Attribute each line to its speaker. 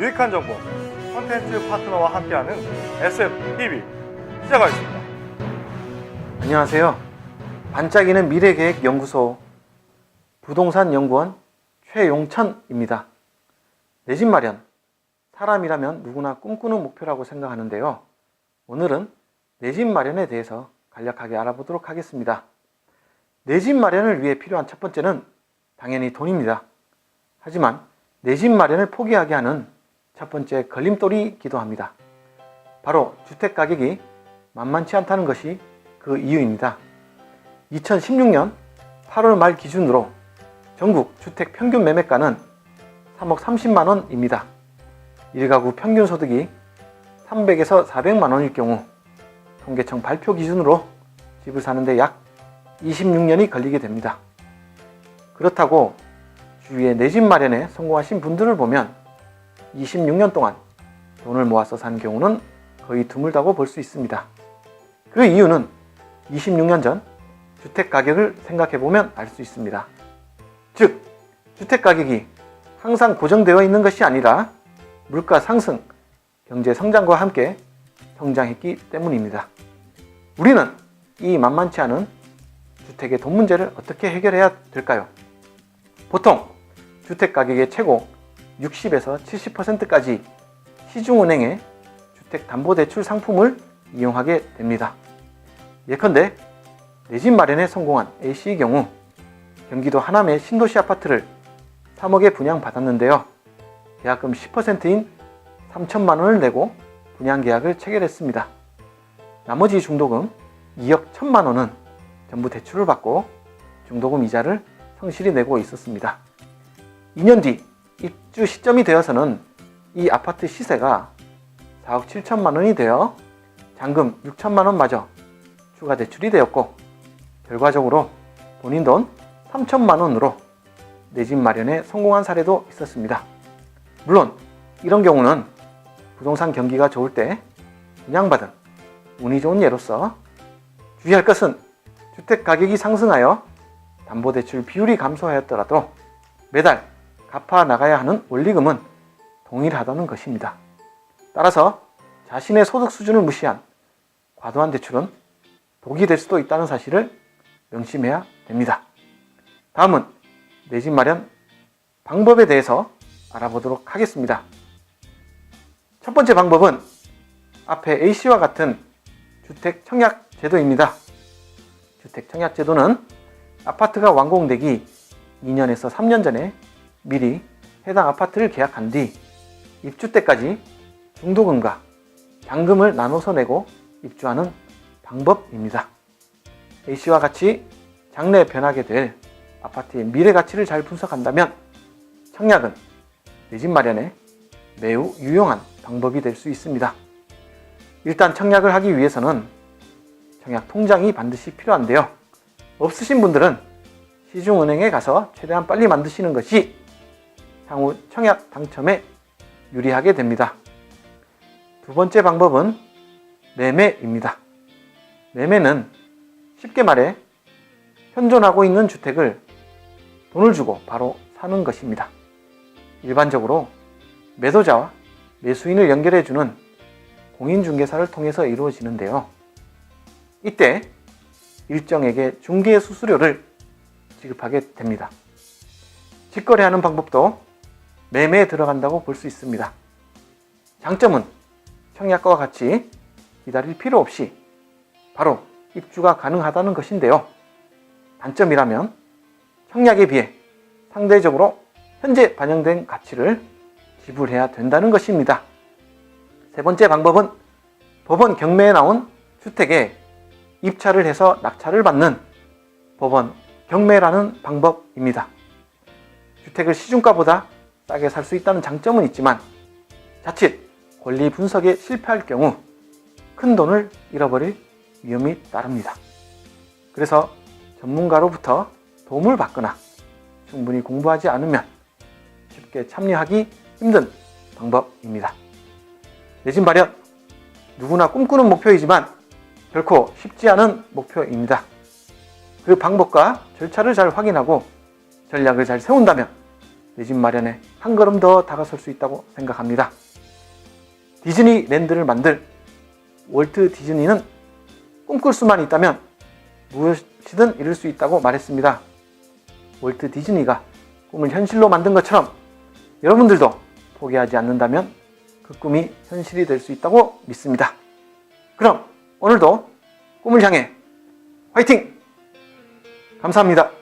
Speaker 1: 유익한 정보, 콘텐츠 파트너와 함께하는 SFTV 시작하겠습니다.
Speaker 2: 안녕하세요. 반짝이는 미래계획연구소 부동산연구원 최용천입니다. 내 집 마련, 사람이라면 누구나 꿈꾸는 목표라고 생각하는데요. 오늘은 내 집 마련에 대해서 간략하게 알아보도록 하겠습니다. 내 집 마련을 위해 필요한 첫 번째는 당연히 돈입니다. 하지만 내 집 마련을 포기하게 하는 첫 번째 걸림돌이기도 합니다. 바로 주택 가격이 만만치 않다는 것이 그 이유입니다. 2016년 8월 말 기준으로 전국 주택 평균 매매가는 3억 30만 원입니다. 1가구 평균 소득이 300에서 400만 원일 경우 통계청 발표 기준으로 집을 사는데 약 26년이 걸리게 됩니다. 그렇다고 주위에 내 집 마련에 성공하신 분들을 보면 26년 동안 돈을 모아서 산 경우는 거의 드물다고 볼 수 있습니다. 그 이유는 26년 전 주택 가격을 생각해 보면 알 수 있습니다. 즉, 주택 가격이 항상 고정되어 있는 것이 아니라 물가 상승, 경제 성장과 함께 성장했기 때문입니다. 우리는 이 만만치 않은 주택의 돈 문제를 어떻게 해결해야 될까요? 보통 주택 가격의 최고 60에서 70%까지 시중은행의 주택담보대출 상품을 이용하게 됩니다. 예컨대 내 집 마련에 성공한 A씨의 경우 경기도 하남의 신도시 아파트를 3억에 분양받았는데요. 계약금 10%인 3천만 원을 내고 분양계약을 체결했습니다. 나머지 중도금 2억 1천만 원은 전부 대출을 받고 중도금 이자를 성실히 내고 있었습니다. 2년 뒤 입주 시점이 되어서는 이 아파트 시세가 4억 7천만 원이 되어 잔금 6천만 원마저 추가 대출이 되었고 결과적으로 본인 돈 3천만 원으로 내 집 마련에 성공한 사례도 있었습니다. 물론 이런 경우는 부동산 경기가 좋을 때 분양받은 운이 좋은 예로서 주의할 것은 주택 가격이 상승하여 담보대출 비율이 감소하였더라도 매달 갚아 나가야 하는 원리금은 동일하다는 것입니다. 따라서 자신의 소득 수준을 무시한 과도한 대출은 독이 될 수도 있다는 사실을 명심해야 됩니다. 다음은 내 집 마련 방법에 대해서 알아보도록 하겠습니다. 첫 번째 방법은 앞에 A씨와 같은 주택 청약 제도입니다. 주택 청약 제도는 아파트가 완공되기 2년에서 3년 전에 미리 해당 아파트를 계약한 뒤 입주 때까지 중도금과 잔금을 나눠서 내고 입주하는 방법입니다. A씨와 같이 장래 변하게 될 아파트의 미래 가치를 잘 분석한다면 청약은 내 집 마련에 매우 유용한 방법이 될 수 있습니다. 일단 청약을 하기 위해서는 청약 통장이 반드시 필요한데요. 없으신 분들은 시중은행에 가서 최대한 빨리 만드시는 것이 향후 청약 당첨에 유리하게 됩니다. 두 번째 방법은 매매입니다. 매매는 쉽게 말해 현존하고 있는 주택을 돈을 주고 바로 사는 것입니다. 일반적으로 매도자와 매수인을 연결해주는 공인중개사를 통해서 이루어지는데요. 이때 일정액의 중개 수수료를 지급하게 됩니다. 직거래하는 방법도 매매에 들어간다고 볼 수 있습니다. 장점은 청약과 같이 기다릴 필요 없이 바로 입주가 가능하다는 것인데요. 단점이라면 청약에 비해 상대적으로 현재 반영된 가치를 지불해야 된다는 것입니다. 세 번째 방법은 법원 경매에 나온 주택에 입찰을 해서 낙찰을 받는 법원 경매라는 방법입니다. 주택을 시중가보다 싸게 살 수 있다는 장점은 있지만 자칫 권리 분석에 실패할 경우 큰 돈을 잃어버릴 위험이 따릅니다. 그래서 전문가로부터 도움을 받거나 충분히 공부하지 않으면 쉽게 참여하기 힘든 방법입니다. 내 집 마련, 누구나 꿈꾸는 목표이지만 결코 쉽지 않은 목표입니다. 그 방법과 절차를 잘 확인하고 전략을 잘 세운다면 내 집 마련에 한 걸음 더 다가설 수 있다고 생각합니다. 디즈니랜드를 만들 월트 디즈니는 꿈꿀 수만 있다면 무엇이든 이룰 수 있다고 말했습니다. 월트 디즈니가 꿈을 현실로 만든 것처럼 여러분들도 포기하지 않는다면 그 꿈이 현실이 될 수 있다고 믿습니다. 그럼 오늘도 꿈을 향해 화이팅! 감사합니다.